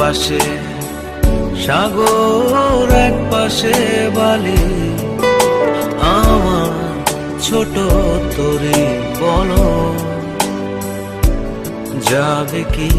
পাশে সাগর, এক পাশে বালি। আমার ছোট তরি বলো যাবে কি?